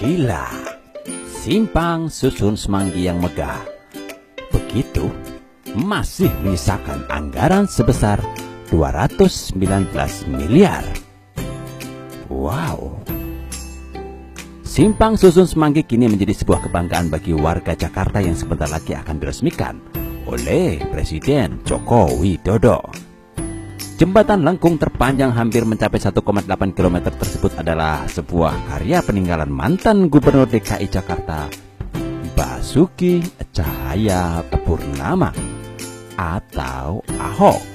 Gila, simpang susun Semanggi yang megah. Begitu, masih menyisakan anggaran sebesar 219 miliar. Wow. Simpang susun Semanggi kini menjadi sebuah kebanggaan bagi warga Jakarta yang sebentar lagi akan diresmikan oleh Presiden Joko Widodo. Jembatan lengkung terpanjang hampir mencapai 1,8 km tersebut adalah sebuah karya peninggalan mantan Gubernur DKI Jakarta, Basuki Cahayapurnama atau Ahok.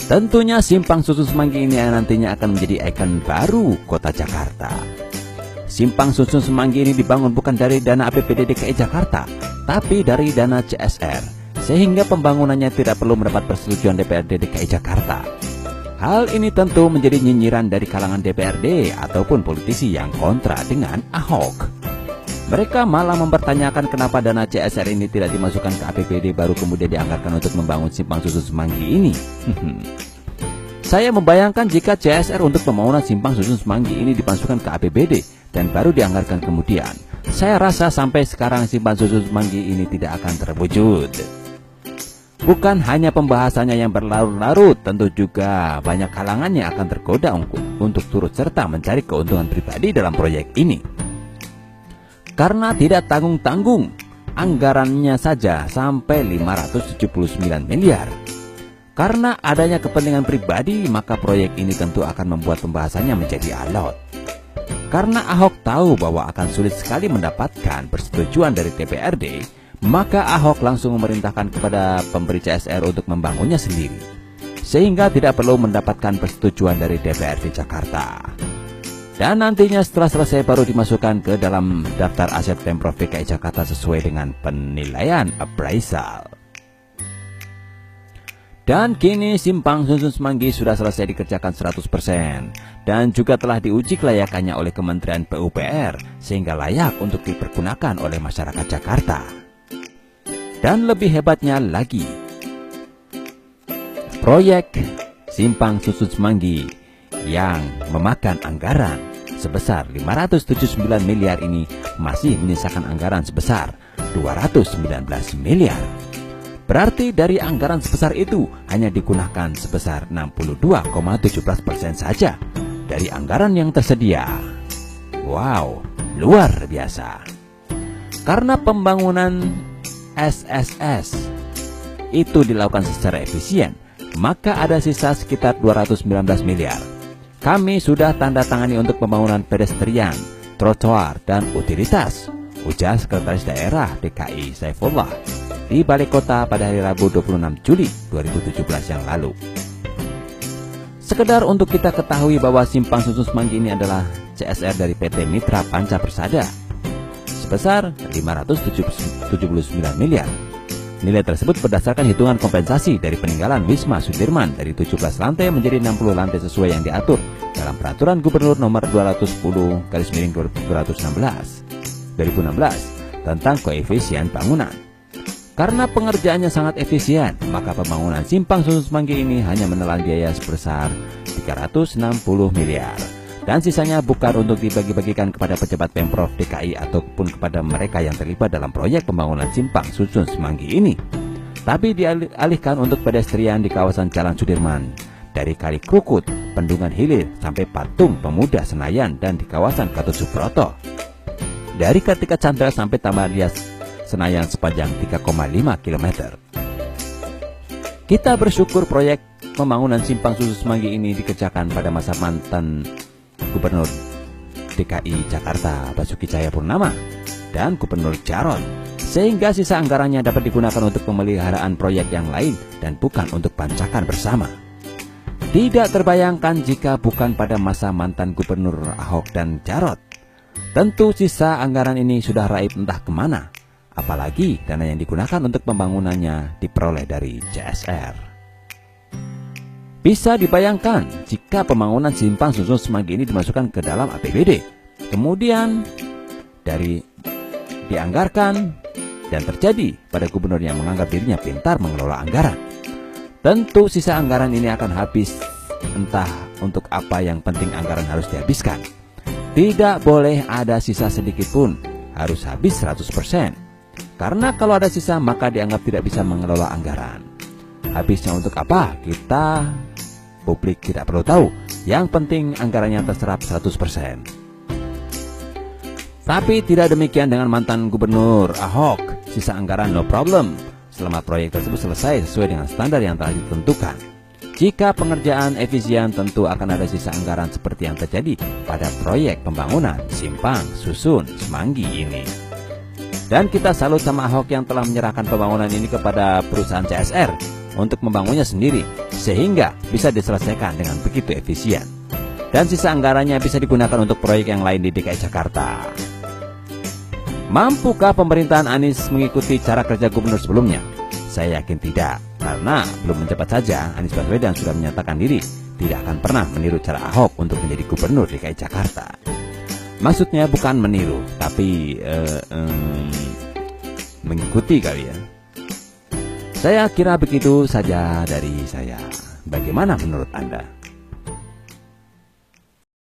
Tentunya simpang susun Semanggi ini nantinya akan menjadi ikon baru kota Jakarta. Simpang susun Semanggi ini dibangun bukan dari dana APBD DKI Jakarta, tapi dari dana CSR, sehingga pembangunannya tidak perlu mendapat persetujuan DPRD DKI Jakarta. Hal ini tentu menjadi nyinyiran dari kalangan DPRD ataupun politisi yang kontra dengan Ahok. Mereka malah mempertanyakan kenapa dana CSR ini tidak dimasukkan ke APBD baru kemudian dianggarkan untuk membangun simpang susun Semanggi ini. Saya membayangkan jika CSR untuk pembangunan simpang susun Semanggi ini dimasukkan ke APBD dan baru dianggarkan kemudian, saya rasa sampai sekarang simpang susun Semanggi ini tidak akan terwujud. Bukan hanya pembahasannya yang berlarut-larut, tentu juga banyak kalangan yang akan tergoda untuk turut serta mencari keuntungan pribadi dalam proyek ini. Karena tidak tanggung-tanggung, anggarannya saja sampai 579 miliar. Karena adanya kepentingan pribadi, maka proyek ini tentu akan membuat pembahasannya menjadi alot. Karena Ahok tahu bahwa akan sulit sekali mendapatkan persetujuan dari DPRD, maka Ahok langsung memerintahkan kepada pemberi CSR untuk membangunnya sendiri, sehingga tidak perlu mendapatkan persetujuan dari DPRD Jakarta. Dan nantinya setelah selesai baru dimasukkan ke dalam daftar aset Pemprov DKI Jakarta sesuai dengan penilaian appraisal. Dan kini simpang susun Semanggi sudah selesai dikerjakan 100% dan juga telah diuji kelayakannya oleh Kementerian PUPR sehingga layak untuk dipergunakan oleh masyarakat Jakarta. Dan lebih hebatnya lagi, proyek simpang susun Semanggi yang memakan anggaran sebesar 579 miliar ini masih menyisakan anggaran sebesar 219 miliar. Berarti dari anggaran sebesar itu hanya digunakan sebesar 62,17% saja dari anggaran yang tersedia. Wow, luar biasa. Karena pembangunan SSS itu dilakukan secara efisien, maka ada sisa sekitar 219 miliar. Kami sudah tanda tangani untuk pembangunan pedestrian, trotoar, dan utilitas, ujar Sekretaris Daerah DKI Saifullah di Balai Kota pada hari Rabu 26 Juli 2017 yang lalu. Sekedar untuk kita ketahui bahwa simpang susun Semanggi ini adalah CSR dari PT Mitra Panca Persada sebesar 579 miliar. Nilai tersebut berdasarkan hitungan kompensasi dari peninggalan Wisma Sudirman dari 17 lantai menjadi 60 lantai sesuai yang diatur dalam Peraturan Gubernur Nomor 210/2016 tentang koefisien bangunan. Karena pengerjaannya sangat efisien, maka pembangunan simpang susun Semanggi ini hanya menelan biaya sebesar 360 miliar. Dan sisanya bukan untuk dibagi-bagikan kepada pejabat Pemprov DKI ataupun kepada mereka yang terlibat dalam proyek pembangunan simpang susun Semanggi ini, tapi dialihkan untuk pedestrian di kawasan Jalan Sudirman, dari Kali Krukut, Bendungan Hilir sampai Patung Pemuda Senayan dan di kawasan Gatot Subroto, dari Kartika Chandra sampai Taman Rias Senayan sepanjang 3,5 km. Kita bersyukur proyek pembangunan simpang susun Semanggi ini dikerjakan pada masa mantan Gubernur DKI Jakarta Basuki Cahayapurnama dan Gubernur Jarot, sehingga sisa anggarannya dapat digunakan untuk pemeliharaan proyek yang lain dan bukan untuk bancakan bersama. Tidak terbayangkan jika bukan pada masa mantan Gubernur Ahok dan Jarot. Tentu sisa anggaran ini sudah raib entah kemana, apalagi dana yang digunakan untuk pembangunannya diperoleh dari CSR. Bisa dibayangkan jika pembangunan simpang susun Semanggi ini dimasukkan ke dalam APBD, kemudian dianggarkan dan terjadi pada gubernur yang menganggap dirinya pintar mengelola anggaran. Tentu sisa anggaran ini akan habis, entah untuk apa yang penting anggaran harus dihabiskan. Tidak boleh ada sisa sedikit pun, harus habis 100%. Karena kalau ada sisa maka dianggap tidak bisa mengelola anggaran. Habisnya untuk apa? Kita, publik tidak perlu tahu. Yang penting anggarannya terserap 100%. Tapi tidak demikian dengan mantan gubernur Ahok. Sisa anggaran no problem, selama proyek tersebut selesai sesuai dengan standar yang telah ditentukan. Jika pengerjaan efisien, tentu akan ada sisa anggaran seperti yang terjadi pada proyek pembangunan Simpang Susun Semanggi ini. Dan kita salut sama Ahok yang telah menyerahkan pembangunan ini kepada perusahaan CSR untuk membangunnya sendiri, sehingga bisa diselesaikan dengan begitu efisien. Dan sisa anggarannya bisa digunakan untuk proyek yang lain di DKI Jakarta. Mampukah pemerintahan Anies mengikuti cara kerja gubernur sebelumnya? Saya yakin tidak, karena belum menjabat saja Anies Baswedan sudah menyatakan diri tidak akan pernah meniru cara Ahok untuk menjadi gubernur DKI Jakarta. Maksudnya bukan meniru, tapi mengikuti kali ya. Saya kira begitu saja dari saya. Bagaimana menurut Anda?